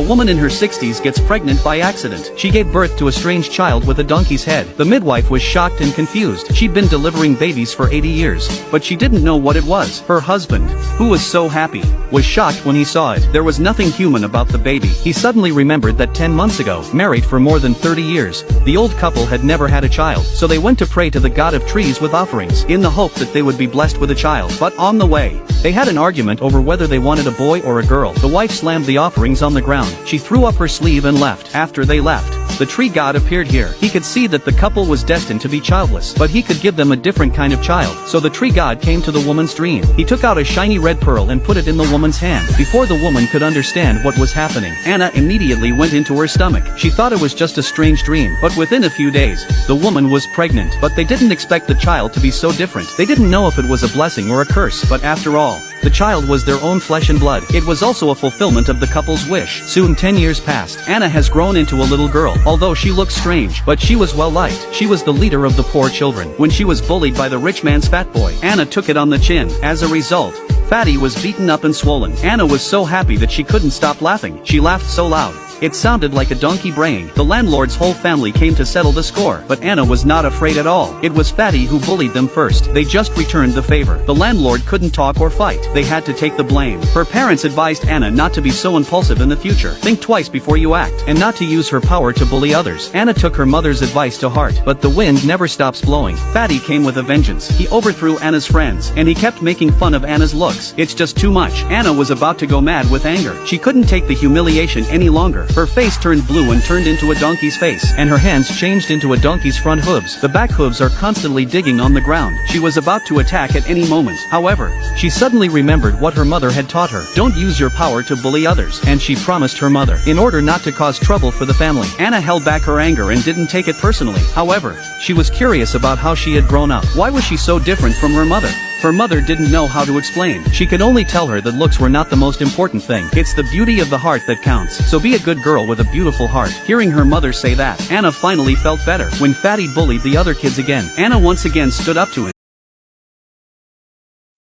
woman in her 60s gets pregnant by accident. She gave birth to a strange child with a donkey's head. The midwife was shocked and confused. She'd been delivering babies for 80 years, but she didn't know what it was. Her husband, who was so happy, was shocked when he saw it. There was nothing human about the baby. He suddenly remembered that 10 months ago, married for more than 30 years, the old couple had never had a child, so they went to pray to the god of trees with offerings, in the hope that they would be blessed with a child. But on the way, they had an argument over whether they wanted a boy or a girl. The wife slammed the offerings on the ground. She threw up her sleeve and left. After they left, the tree god appeared here. He could see that the couple was destined to be childless, but he could give them a different kind of child. So the tree god came to the woman's dream. He took out a shiny red pearl and put it in the woman's hand. Before the woman could understand what was happening, Anna immediately went into her stomach. She thought it was just a strange dream, but within a few days, the woman was pregnant. But they didn't expect the child to be so different. They didn't know if it was a blessing or a curse, but after all, the child was their own flesh and blood. It was also a fulfillment of the couple's wish. Soon 10 years passed. Anna has grown into a little girl. Although she looks strange, but she was well liked. She was the leader of the poor children. When she was bullied by the rich man's fat boy, Anna took it on the chin. As a result, Fatty was beaten up and swollen. Anna was so happy that she couldn't stop laughing. She laughed so loud, it sounded like a donkey braying. The landlord's whole family came to settle the score, but Anna was not afraid at all. It was Fatty who bullied them first. They just returned the favor. The landlord couldn't talk or fight. They had to take the blame. Her parents advised Anna not to be so impulsive in the future. Think twice before you act, and not to use her power to bully others. Anna took her mother's advice to heart, but the wind never stops blowing. Fatty came with a vengeance. He overthrew Anna's friends, and he kept making fun of Anna's looks. It's just too much. Anna was about to go mad with anger. She couldn't take the humiliation any longer. Her face turned blue and turned into a donkey's face, and her hands changed into a donkey's front hooves. The back hooves are constantly digging on the ground. She was about to attack at any moment. However, she suddenly remembered what her mother had taught her. Don't use your power to bully others, and she promised her mother, in order not to cause trouble for the family. Anna held back her anger and didn't take it personally. However, she was curious about how she had grown up. Why was she so different from her mother? Her mother didn't know how to explain. She could only tell her that looks were not the most important thing. It's the beauty of the heart that counts. So be a good girl with a beautiful heart. Hearing her mother say that, Anna finally felt better. When Fatty bullied the other kids again, Anna once again stood up to him.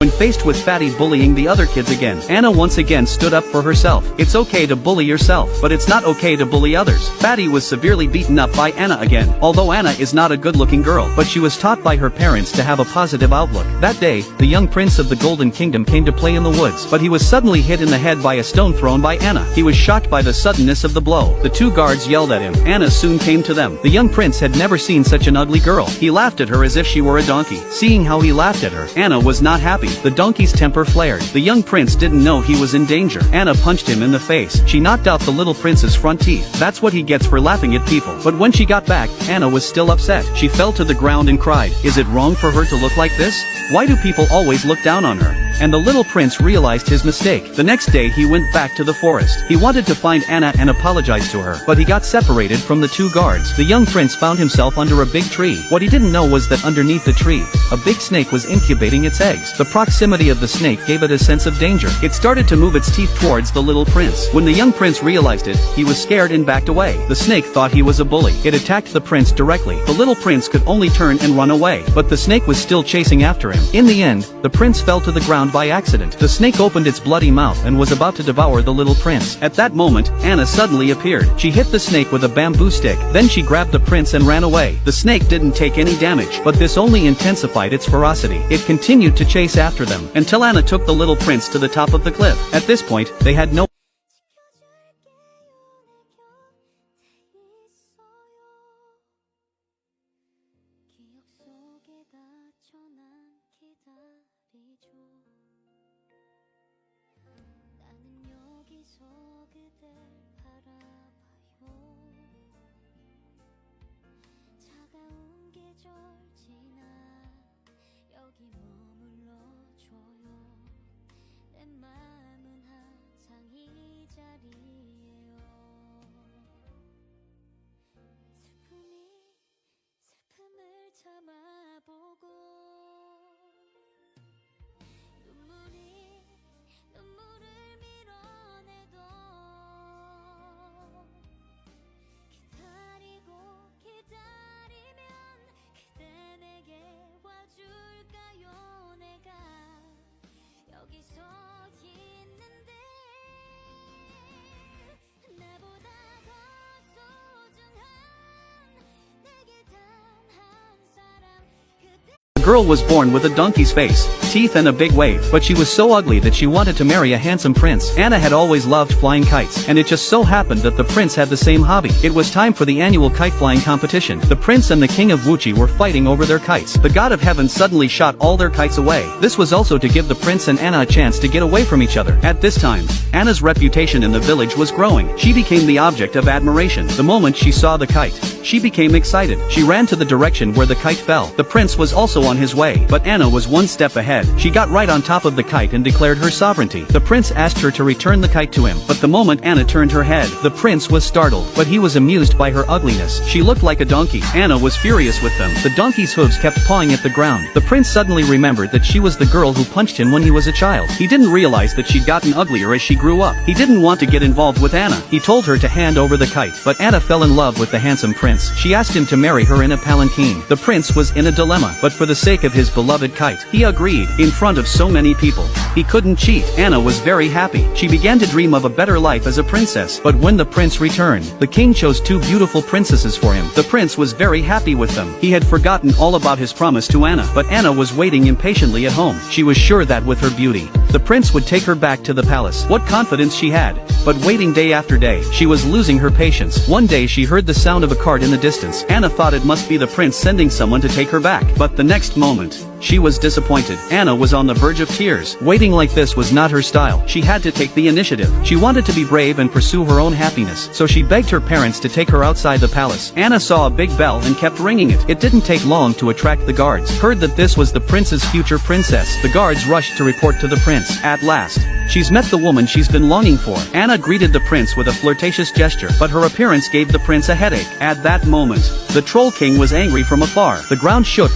When faced with Fatty bullying the other kids again, Anna once again stood up for herself. It's okay to bully yourself, but it's not okay to bully others. Fatty was severely beaten up by Anna again. Although Anna is not a good-looking girl, but she was taught by her parents to have a positive outlook. That day, the young prince of the Golden Kingdom came to play in the woods, but he was suddenly hit in the head by a stone thrown by Anna. He was shocked by the suddenness of the blow. The two guards yelled at him. Anna soon came to them. The young prince had never seen such an ugly girl. He laughed at her as if she were a donkey. Seeing how he laughed at her, Anna was not happy. The donkey's temper flared. The young prince didn't know he was in danger. Anna punched him in the face. She knocked out the little prince's front teeth. That's what he gets for laughing at people. But when she got back, Anna was still upset. She fell to the ground and cried. Is it wrong for her to look like this? Why do people always look down on her? And the little prince realized his mistake. The next day he went back to the forest. He wanted to find Anna and apologize to her, but he got separated from the two guards. The young prince found himself under a big tree. What he didn't know was that underneath the tree, a big snake was incubating its eggs. The proximity of the snake gave it a sense of danger. It started to move its teeth towards the little prince. When the young prince realized it, he was scared and backed away. The snake thought he was a bully. It attacked the prince directly. The little prince could only turn and run away, but the snake was still chasing after him. In the end, the prince fell to the ground by accident. The snake opened its bloody mouth and was about to devour the little prince. At that moment, Anna suddenly appeared. She hit the snake with a bamboo stick. Then she grabbed the prince and ran away. The snake didn't take any damage, but this only intensified its ferocity. It continued to chase after them, until Anna took the little prince to the top of the cliff. At this point, they had no girl was born with a donkey's face, teeth and a big wave, but she was so ugly that she wanted to marry a handsome prince. Anna had always loved flying kites, and it just so happened that the prince had the same hobby. It was time for the annual kite flying competition. The prince and the king of Wuchi were fighting over their kites. The god of heaven suddenly shot all their kites away. This was also to give the prince and Anna a chance to get away from each other. At this time, Anna's reputation in the village was growing. She became the object of admiration. The moment she saw the kite, she became excited. She ran to the direction where the kite fell. The prince was also on his way, but Anna was one step ahead. She got right on top of the kite and declared her sovereignty. The prince asked her to return the kite to him, but the moment Anna turned her head, the prince was startled, but he was amused by her ugliness. She looked like a donkey. Anna was furious with them. The donkey's hooves kept pawing at the ground. The prince suddenly remembered that she was the girl who punched him when he was a child. He didn't realize that she'd gotten uglier as she grew up. He didn't want to get involved with Anna. He told her to hand over the kite, but Anna fell in love with the handsome prince. She asked him to marry her in a palanquin. The prince was in a dilemma, but for the sake of his beloved kite, he agreed. In front of so many people, he couldn't cheat. Anna was very happy. She began to dream of a better life as a princess, but when the prince returned, the king chose two beautiful princesses for him. The prince was very happy with them. He had forgotten all about his promise to Anna, but Anna was waiting impatiently at home. She was sure that with her beauty, the prince would take her back to the palace. What confidence she had! But waiting day after day, she was losing her patience. One day she heard the sound of a cart in the distance. Anna thought it must be the prince sending someone to take her back. But the next moment, she was disappointed. Anna was on the verge of tears. Waiting like this was not her style. She had to take the initiative. She wanted to be brave and pursue her own happiness, so she begged her parents to take her outside the palace. Anna saw a big bell and kept ringing it. It didn't take long to attract the guards. Heard that this was the prince's future princess. The guards rushed to report to the prince. At last, she's met the woman she's been longing for. Anna greeted the prince with a flirtatious gesture, but her appearance gave the prince a headache. At that moment, the troll king was angry from afar. The ground shook.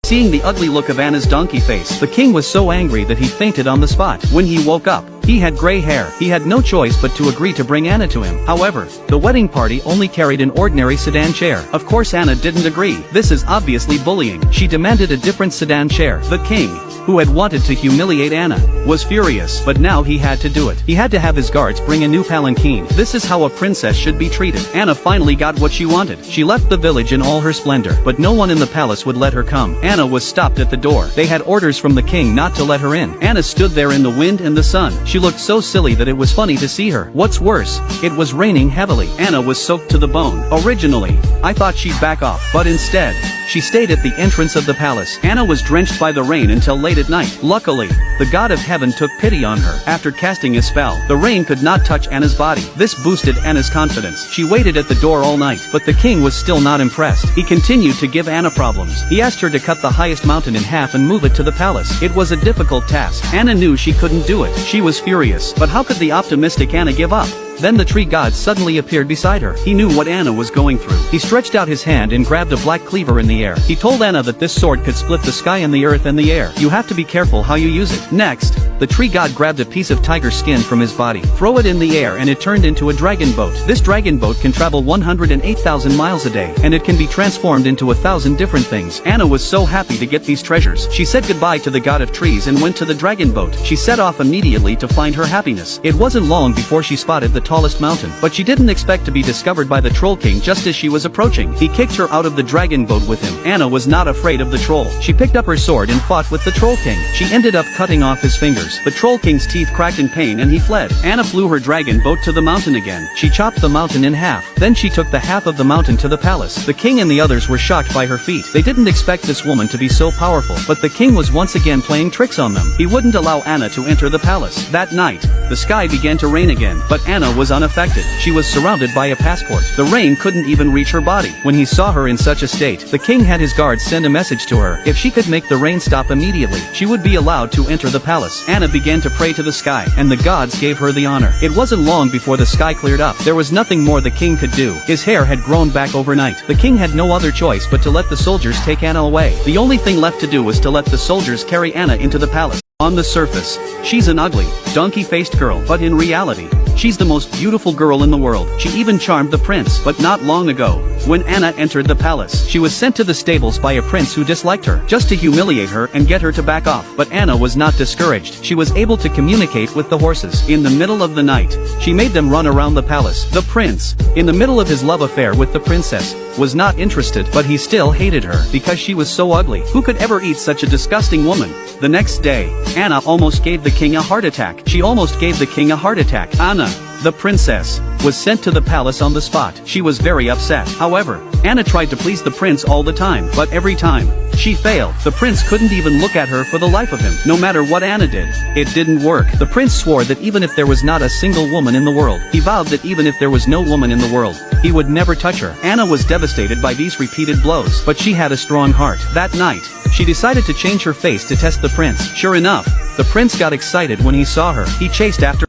Seeing the ugly look of Anna's donkey face, the king was so angry that he fainted on the spot. When he woke up, he had gray hair. He had no choice but to agree to bring Anna to him. However, the wedding party only carried an ordinary sedan chair. Of course Anna didn't agree. This is obviously bullying. She demanded a different sedan chair. The king, who had wanted to humiliate Anna, was furious, but now he had to do it. He had to have his guards bring a new palanquin. This is how a princess should be treated. Anna finally got what she wanted. She left the village in all her splendor, but no one in the palace would let her come. Anna was stopped at the door. They had orders from the king not to let her in. Anna stood there in the wind and the sun. She looked so silly that it was funny to see her. What's worse, it was raining heavily. Anna was soaked to the bone. Originally, I thought she'd back off, but instead, she stayed at the entrance of the palace. Anna was drenched by the rain until late at night. Luckily, the god of heaven took pity on her. After casting a spell, the rain could not touch Anna's body. This boosted Anna's confidence. She waited at the door all night, but the king was still not impressed. He continued to give Anna problems. He asked her to cut the highest mountain in half and move it to the palace. It was a difficult task. Anna knew she couldn't do it. She was furious, but how could the optimistic Anna give up? Then the tree god suddenly appeared beside her. He knew what Anna was going through. He stretched out his hand and grabbed a black cleaver in the air. He told Anna that this sword could split the sky and the earth and the air. You have to be careful how you use it. Next, the tree god grabbed a piece of tiger skin from his body, threw it in the air, and it turned into a dragon boat. This dragon boat can travel 108,000 miles a day, and it can be transformed into 1,000 different things. Anna was so happy to get these treasures. She said goodbye to the god of trees and went to the dragon boat. She set off immediately to find her happiness. It wasn't long before she spotted the tallest mountain, but she didn't expect to be discovered by the troll king just as she was approaching. He kicked her out of the dragon boat with him. Anna was not afraid of the troll. She picked up her sword and fought with the troll king. She ended up cutting off his fingers. The troll king's teeth cracked in pain and he fled. Anna flew her dragon boat to the mountain again. She chopped the mountain in half. Then she took the half of the mountain to the palace. The king and the others were shocked by her feat. They didn't expect this woman to be so powerful, but the king was once again playing tricks on them. He wouldn't allow Anna to enter the palace. That night, the sky began to rain again, but Anna was unaffected. She was surrounded by a passport. The rain couldn't even reach her body. When he saw her in such a state, the king had his guards send a message to her. If she could make the rain stop immediately, she would be allowed to enter the palace. Anna began to pray to the sky, and the gods gave her the honor. It wasn't long before the sky cleared up. There was nothing more the king could do. His hair had grown back overnight. The king had no other choice but to let the soldiers take Anna away. The only thing left to do was to let the soldiers carry Anna into the palace. On the surface, she's an ugly, donkey-faced girl, but in reality, she's the most beautiful girl in the world. She even charmed the prince. But not long ago, when Anna entered the palace, she was sent to the stables by a prince who disliked her, just to humiliate her and get her to back off. But Anna was not discouraged. She was able to communicate with the horses. In the middle of the night, she made them run around the palace. The prince, in the middle of his love affair with the princess, was not interested, but he still hated her because she was so ugly. Who could ever eat such a disgusting woman? The next day, Anna almost gave the king a heart attack. She almost gave the king a heart attack. Anna, the princess, was sent to the palace on the spot. She was very upset. However, Anna tried to please the prince all the time, but every time, she failed. The prince couldn't even look at her for the life of him. No matter what Anna did, it didn't work. The prince swore that even if there was not a single woman in the world, he vowed that even if there was no woman in the world, he would never touch her. Anna was devastated by these repeated blows, but she had a strong heart. That night, she decided to change her face to test the prince. Sure enough, the prince got excited when he saw her. He chased after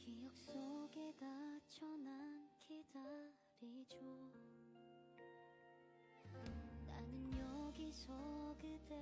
기억 속에 갇혀 난 기다리죠. 나는 여기서 그댈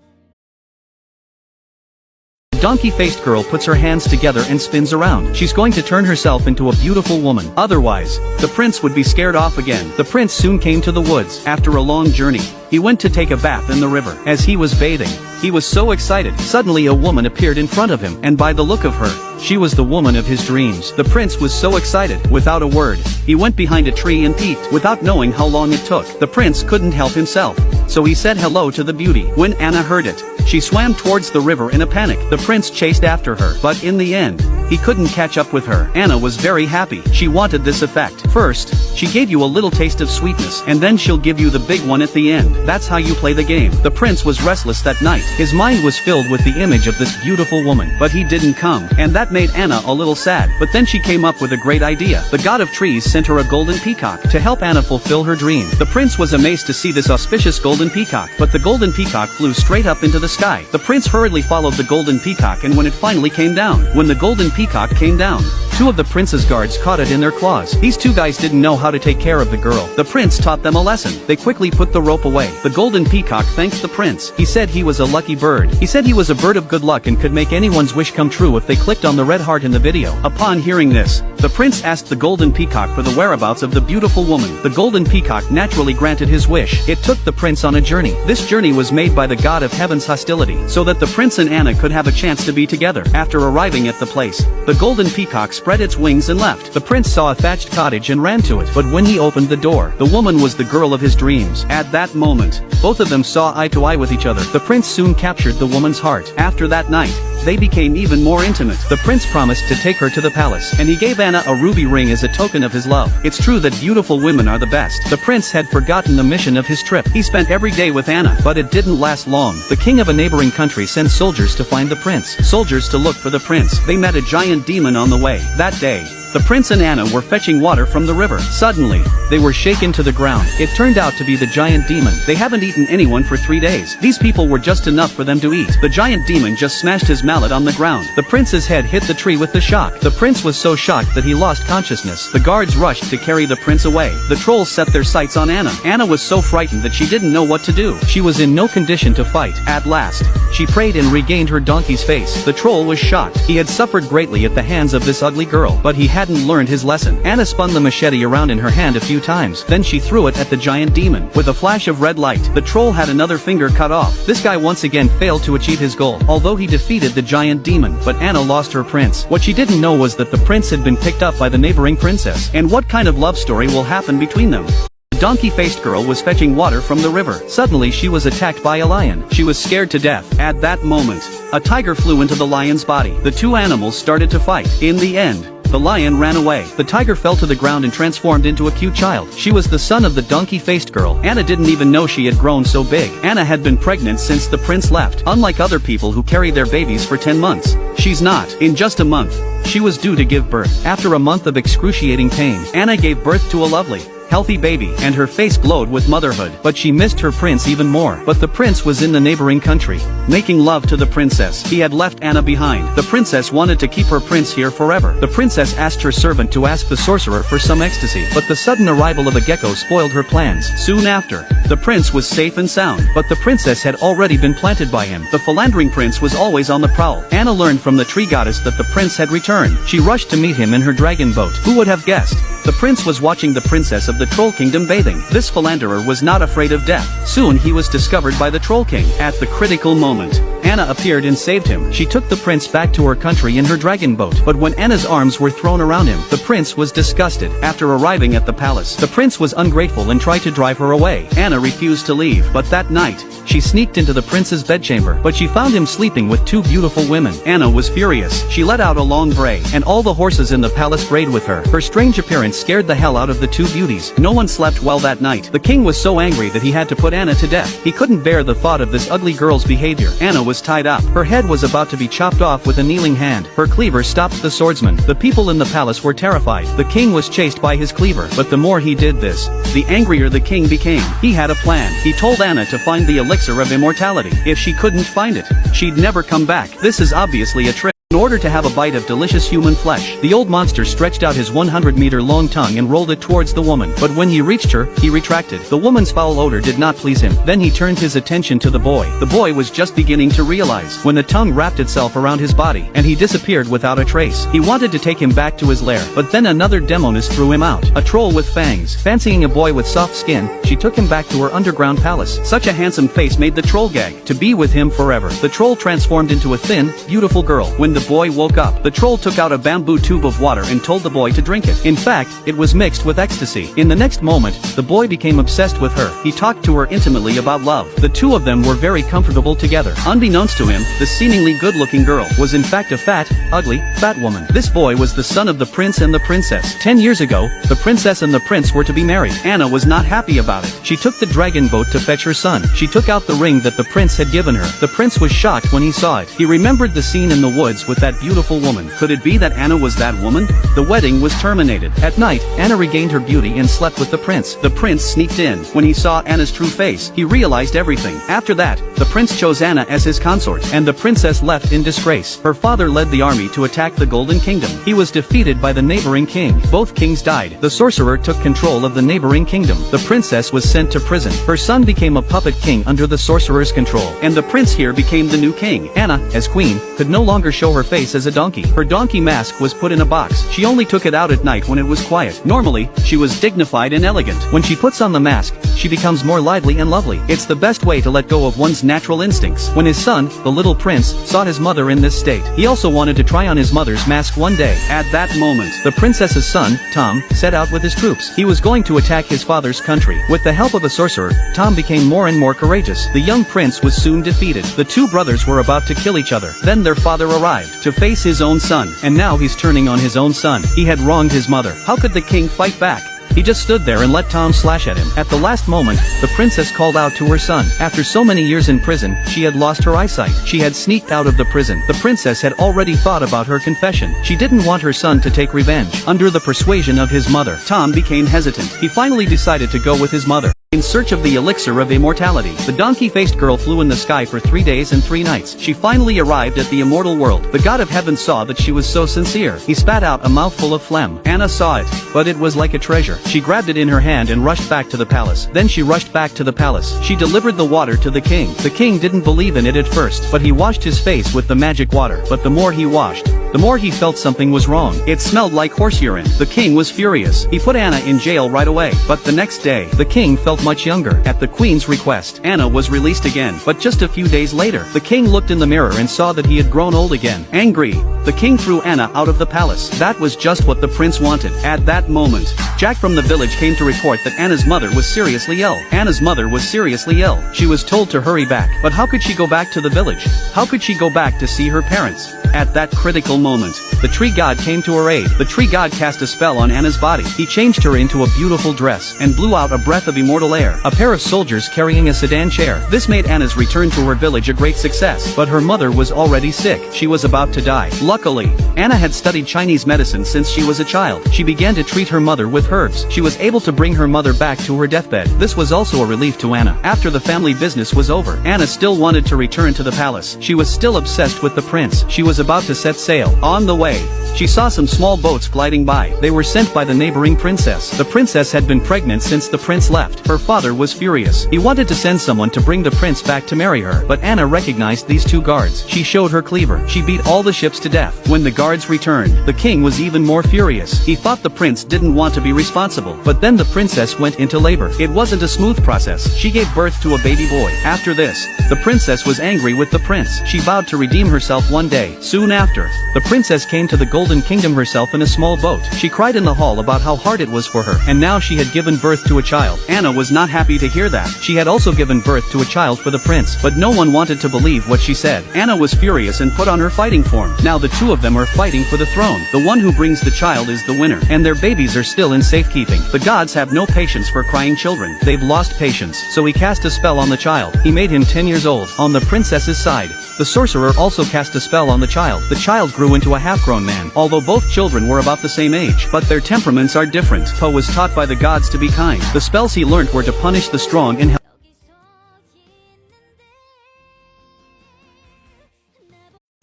donkey-faced girl puts her hands together and spins around. She's going to turn herself into a beautiful woman. Otherwise, the prince would be scared off again. The prince soon came to the woods. After a long journey, he went to take a bath in the river. As he was bathing, he was so excited. Suddenly a woman appeared in front of him, and by the look of her, she was the woman of his dreams. The prince was so excited. Without a word, he went behind a tree and peeked. Without knowing how long it took, the prince couldn't help himself, so he said hello to the beauty. When Anna heard it, she swam towards the river in a panic. The prince chased after her, but in the end, he couldn't catch up with her. Anna was very happy. She wanted this effect. First, she gave you a little taste of sweetness, and then she'll give you the big one at the end. That's how you play the game. The prince was restless that night. His mind was filled with the image of this beautiful woman, but he didn't come, and that made Anna a little sad. But then she came up with a great idea. The god of trees sent her a golden peacock to help Anna fulfill her dream. The prince was amazed to see this auspicious golden peacock, but the golden peacock flew straight up into the sky. The prince hurriedly followed the golden peacock, and when it finally came down, when the golden peacock came down, two of the prince's guards caught it in their claws. These two guys didn't know how to take care of the girl. The prince taught them a lesson. They quickly put the rope away. The golden peacock thanked the prince. He said he was a lucky bird. He said he was a bird of good luck and could make anyone's wish come true if they clicked on the red heart in the video. Upon hearing this, the prince asked the golden peacock for the whereabouts of the beautiful woman. The golden peacock naturally granted his wish. It took the prince on a journey. This journey was made by the god of heaven's hostility, so that the prince and Anna could have a chance to be together. After arriving at the place, the golden peacock spread its wings and left. The prince saw a thatched cottage and ran to it, but when he opened the door, the woman was the girl of his dreams. At that moment, both of them saw eye to eye with each other. The prince soon captured the woman's heart. After that night, they became even more intimate. The prince promised to take her to the palace, and he gave Anna a ruby ring as a token of his love. It's true that beautiful women are the best. The prince had forgotten the mission of his trip. He spent every day with Anna, but it didn't last long. The king of a neighboring country sent soldiers to find the prince. Soldiers to look for the prince. They met a giant demon on the way. That day, the prince and Anna were fetching water from the river. Suddenly, they were shaken to the ground. It turned out to be the giant demon. They haven't eaten anyone for 3 days. These people were just enough for them to eat. The giant demon just smashed his mallet on the ground. The prince's head hit the tree with the shock. The prince was so shocked that he lost consciousness. The guards rushed to carry the prince away. The trolls set their sights on Anna. Anna was so frightened that she didn't know what to do. She was in no condition to fight. At last, she prayed and regained her donkey's face. The troll was shocked. He had suffered greatly at the hands of this ugly girl, but he hadn't learned his lesson. Anna spun the machete around in her hand a few times. Then she threw it at the giant demon. With a flash of red light, the troll had another finger cut off. This guy once again failed to achieve his goal, although he defeated the giant demon. But Anna lost her prince. What she didn't know was that the prince had been picked up by the neighboring princess. And what kind of love story will happen between them? The donkey-faced girl was fetching water from the river. Suddenly she was attacked by a lion. She was scared to death. At that moment, a tiger flew into the lion's body. The two animals started to fight. In the end, The lion ran away. The tiger fell to the ground and transformed into a cute child. She was the son of the donkey-faced girl. Anna didn't even know she had grown so big. Anna had been pregnant since the prince left. Unlike other people who carry their babies for 10 months, she's not. In just a month, she was due to give birth. After a month of excruciating pain, Anna gave birth to a lovely, healthy baby, and her face glowed with motherhood. But she missed her prince even more. But the prince was in the neighboring country, making love to the princess. He had left Anna behind. The princess wanted to keep her prince here forever. The princess asked her servant to ask the sorcerer for some ecstasy, but the sudden arrival of a gecko spoiled her plans. Soon after, the prince was safe and sound, but the princess had already been planted by him. The philandering prince was always on the prowl. Anna learned from the tree goddess that the prince had returned. She rushed to meet him in her dragon boat. Who would have guessed? The prince was watching the princess of the troll kingdom bathing. This philanderer was not afraid of death. Soon he was discovered by the troll king. At the critical moment, Anna appeared and saved him. She took the prince back to her country in her dragon boat. But when Anna's arms were thrown around him, the prince was disgusted. After arriving at the palace, the prince was ungrateful and tried to drive her away. Anna refused to leave. But that night, she sneaked into the prince's bedchamber. But she found him sleeping with 2 beautiful women. Anna was furious. She let out a long bray, and all the horses in the palace brayed with her. Her strange appearance scared the hell out of the 2 beauties. No one slept well that night. The king was so angry that he had to put Anna to death. He couldn't bear the thought of this ugly girl's behavior. Anna was tied up. Her head was about to be chopped off with a kneeling hand. Her cleaver stopped the swordsman. The people in the palace were terrified. The king was chased by his cleaver. But the more he did this, the angrier the king became. He had a plan. He told Anna to find the elixir of immortality. If she couldn't find it, she'd never come back. This is obviously a trick. In order to have a bite of delicious human flesh, the old monster stretched out his 100-meter-long tongue and rolled it towards the woman. But when he reached her, he retracted. The woman's foul odor did not please him. Then he turned his attention to the boy. The boy was just beginning to realize when the tongue wrapped itself around his body, and he disappeared without a trace. He wanted to take him back to his lair, but then another demoness threw him out. A troll with fangs. Fancying a boy with soft skin, she took him back to her underground palace. Such a handsome face made the troll gag to be with him forever. The troll transformed into a thin, beautiful girl. When the boy woke up, the troll took out a bamboo tube of water and told the boy to drink it. In fact, it was mixed with ecstasy. In the next moment, the boy became obsessed with her. He talked to her intimately about love. The 2 of them were very comfortable together. Unbeknownst to him, the seemingly good-looking girl was in fact a fat, ugly, fat woman. This boy was the son of the prince and the princess. 10 years ago, the princess and the prince were to be married. Anna was not happy about it. She took the dragon boat to fetch her son. She took out the ring that the prince had given her. The prince was shocked when he saw it. He remembered the scene in the woods with that beautiful woman. Could it be that Anna was that woman? The wedding was terminated. At night, Anna regained her beauty and slept with the prince. The prince sneaked in. When he saw Anna's true face, he realized everything. After that, the prince chose Anna as his consort, and the princess left in disgrace. Her father led the army to attack the Golden Kingdom. He was defeated by the neighboring king. Both kings died. The sorcerer took control of the neighboring kingdom. The princess was sent to prison. Her son became a puppet king under the sorcerer's control, and the prince here became the new king. Anna, as queen, could no longer show her face as a donkey. Her donkey mask was put in a box. She only took it out at night when it was quiet. Normally, she was dignified and elegant. When she puts on the mask, she becomes more lively and lovely. It's the best way to let go of one's natural instincts. When his son, the little prince, saw his mother in this state, he also wanted to try on his mother's mask one day. At that moment, the princess's son, Tom, set out with his troops. He was going to attack his father's country. With the help of a sorcerer, Tom became more and more courageous. The young prince was soon defeated. The 2 brothers were about to kill each other. Then their father arrived to face his own son, and now he's turning on his own son. He had wronged his mother. How could the king fight back? He just stood there and let Tom slash at him. At the last moment, the princess called out to her son. After so many years in prison, she had lost her eyesight. She had sneaked out of the prison. The princess had already thought about her confession. She didn't want her son to take revenge. Under the persuasion of his mother, Tom became hesitant. He finally decided to go with his mother. In search of the elixir of immortality, the donkey-faced girl flew in the sky for 3 days and 3 nights. She finally arrived at the immortal world. The god of heaven saw that she was so sincere. He spat out a mouthful of phlegm. Anna saw it, but it was like a treasure. She grabbed it in her hand and rushed back to the palace. Then she rushed back to the palace. She delivered the water to the king. The king didn't believe in it at first, but he washed his face with the magic water. But the more he washed, the more he felt something was wrong. It smelled like horse urine. The king was furious. He put Anna in jail right away. But the next day, the king felt much younger. At the queen's request, Anna was released again. But just a few days later, the king looked in the mirror and saw that he had grown old again. Angry, the king threw Anna out of the palace. That was just what the prince wanted. At that moment, Jack from the village came to report that Anna's mother was seriously ill. Anna's mother was seriously ill. She was told to hurry back. But how could she go back to the village? How could she go back to see her parents? At that critical moment, the tree god came to her aid. The tree god cast a spell on Anna's body. He changed her into a beautiful dress and blew out a breath of immortal air. A pair of soldiers carrying a sedan chair. This made Anna's return to her village a great success, but her mother was already sick. She was about to die. Luckily, Anna had studied Chinese medicine since she was a child. She began to treat her mother with herbs. She was able to bring her mother back to her deathbed. This was also a relief to Anna. After the family business was over, Anna still wanted to return to the palace. She was still obsessed with the prince. She was about to set sail. On the way, she saw some small boats gliding by. They were sent by the neighboring princess. The princess had been pregnant since the prince left. Her father was furious. He wanted to send someone to bring the prince back to marry her, but Anna recognized these two guards. She showed her cleaver. She beat all the ships to death. When the guards returned, the king was even more furious. He thought the prince didn't want to be responsible, but then the princess went into labor. It wasn't a smooth process. She gave birth to a baby boy. After this, the princess was angry with the prince. She vowed to redeem herself one day. Soon after, the princess came to the Golden Kingdom herself in a small boat. She cried in the hall about how hard it was for her, and now she had given birth to a child. Anna was not happy to hear that. She had also given birth to a child for the prince, but no one wanted to believe what she said. Anna was furious and put on her fighting form. Now the two of them are fighting for the throne. The one who brings the child is the winner, and their babies are still in safekeeping. The gods have no patience for crying children. They've lost patience, so he cast a spell on the child. He made him 10 years old. On the princess's side, the sorcerer also cast a spell on the child. The child grew into a half-grown man. Although both children were about the same age, but their temperaments are different. Po was taught by the gods to be kind. The spells he learnt were to punish the strong and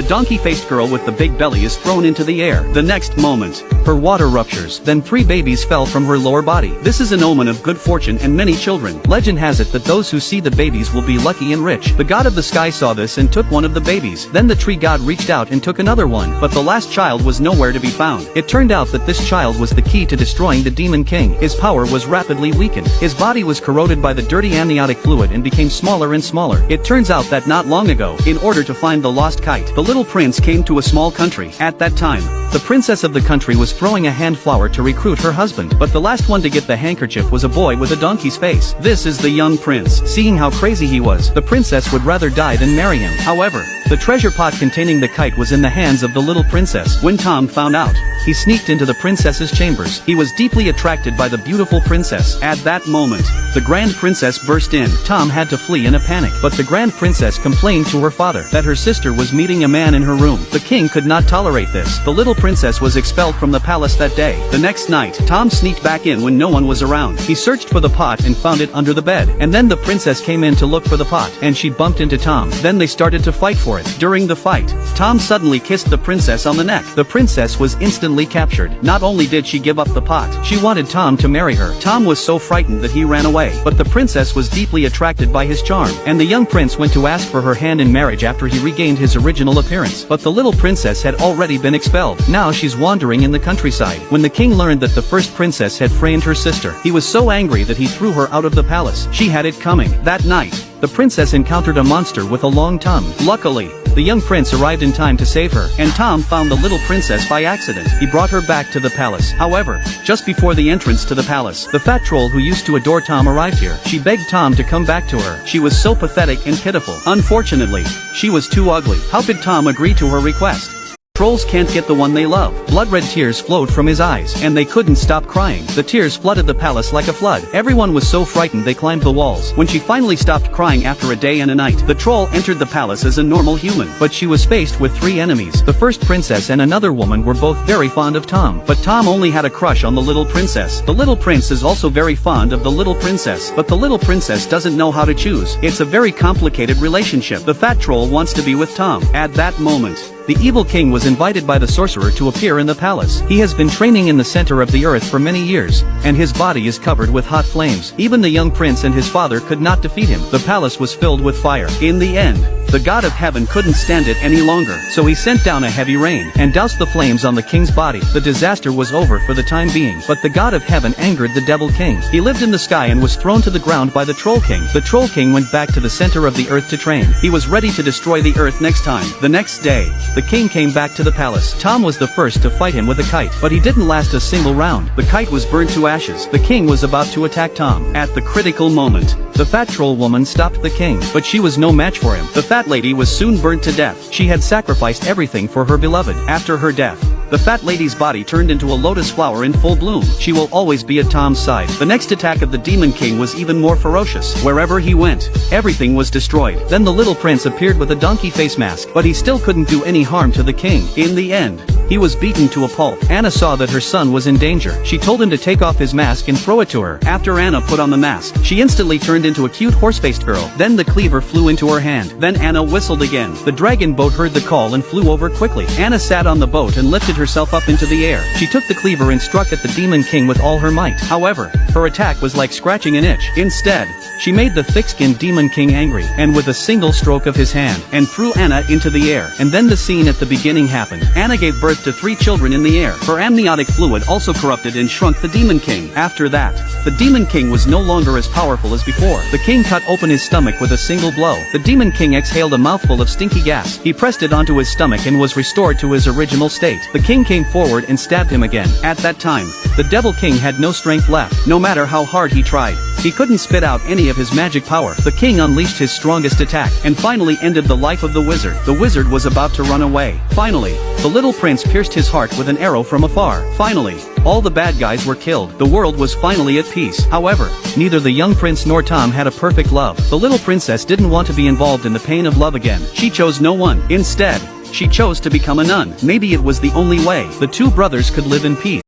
donkey-faced girl with the big belly is thrown into the air. The next moment, her water ruptures. Then 3 babies fell from her lower body. This is an omen of good fortune and many children. Legend has it that those who see the babies will be lucky and rich. The god of the sky saw this and took one of the babies. Then the tree god reached out and took another one, but the last child was nowhere to be found. It turned out that this child was the key to destroying the demon king. His power was rapidly weakened. His body was corroded by the dirty amniotic fluid and became smaller and smaller. It turns out that not long ago, in order to find the lost kite, the little prince came to a small country. At that time, the princess of the country was throwing a hand flower to recruit her husband, but the last one to get the handkerchief was a boy with a donkey's face. This is the young prince. Seeing how crazy he was, the princess would rather die than marry him. However, the treasure pot containing the kite was in the hands of the little princess. When Tom found out, he sneaked into the princess's chambers. He was deeply attracted by the beautiful princess. At that moment, the grand princess burst in. Tom had to flee in a panic, but the grand princess complained to her father that her sister was meeting a man in her room. The king could not tolerate this. The little princess was expelled from the palace that day. The next night, Tom sneaked back in when no one was around. He searched for the pot and found it under the bed. And then the princess came in to look for the pot, and she bumped into Tom. Then they started to fight for it. During the fight, Tom suddenly kissed the princess on the neck. The princess was instantly captured. Not only did she give up the pot, she wanted Tom to marry her. Tom was so frightened that he ran away, but the princess was deeply attracted by his charm, and the young prince went to ask for her hand in marriage after he regained his original appearance. But the little princess had already been expelled. Now she's wandering in the countryside. When the king learned that the first princess had framed her sister, he was so angry that he threw her out of the palace. She had it coming. That night, the princess encountered a monster with a long tongue. Luckily, the young prince arrived in time to save her, and Tom found the little princess by accident. He brought her back to the palace. However, just before the entrance to the palace, the fat troll who used to adore Tom arrived here. She begged Tom to come back to her. She was so pathetic and pitiful. Unfortunately, she was too ugly. How could Tom agree to her request? Trolls can't get the one they love. Blood-red tears flowed from his eyes, and they couldn't stop crying. The tears flooded the palace like a flood. Everyone was so frightened they climbed the walls. When she finally stopped crying after a day and a night, the troll entered the palace as a normal human, but she was faced with 3 enemies. The first princess and another woman were both very fond of Tom, but Tom only had a crush on the little princess. The little prince is also very fond of the little princess, but the little princess doesn't know how to choose. It's a very complicated relationship. The fat troll wants to be with Tom. At that moment, the evil king was invited by the sorcerer to appear in the palace. He has been training in the center of the earth for many years, and his body is covered with hot flames. Even the young prince and his father could not defeat him. The palace was filled with fire. In the end, the god of heaven couldn't stand it any longer, so he sent down a heavy rain and doused the flames on the king's body. The disaster was over for the time being, but the god of heaven angered the devil king. He lived in the sky and was thrown to the ground by the troll king. The troll king went back to the center of the earth to train. He was ready to destroy the earth next time. The next day, the the king came back to the palace. Tom was the first to fight him with a kite, but he didn't last a single round. The kite was burnt to ashes. The king was about to attack Tom. At the critical moment, the fat troll woman stopped the king, but she was no match for him. The fat lady was soon burnt to death. She had sacrificed everything for her beloved. After her death, the fat lady's body turned into a lotus flower in full bloom. She will always be at Tom's side. The next attack of the Demon King was even more ferocious. Wherever he went, everything was destroyed. Then the little prince appeared with a donkey face mask, but he still couldn't do any harm to the king. In the end, he was beaten to a pulp. Anna saw that her son was in danger. She told him to take off his mask and throw it to her. After Anna put on the mask, she instantly turned into a cute horse-faced girl. Then the cleaver flew into her hand. Then Anna whistled again. The dragon boat heard the call and flew over quickly. Anna sat on the boat and lifted herself up into the air. She took the cleaver and struck at the Demon King with all her might. However, her attack was like scratching an itch. Instead, she made the thick-skinned Demon King angry, and with a single stroke of his hand, and threw Anna into the air. And then the scene at the beginning happened. Anna gave birth to 3 children in the air. Her amniotic fluid also corrupted and shrunk the Demon King. After that, the Demon King was no longer as powerful as before. The king cut open his stomach with a single blow. The Demon King exhaled a mouthful of stinky gas. He pressed it onto his stomach and was restored to his original state. The king came forward and stabbed him again. At that time, the Devil King had no strength left. No matter how hard he tried, he couldn't spit out any of his magic power. The king unleashed his strongest attack, and finally ended the life of the wizard. The wizard was about to run away. Finally, the little prince pierced his heart with an arrow from afar. Finally, all the bad guys were killed. The world was finally at peace. However, neither the young prince nor Tom had a perfect love. The little princess didn't want to be involved in the pain of love again. She chose no one. Instead, she chose to become a nun. Maybe it was the only way the 2 brothers could live in peace.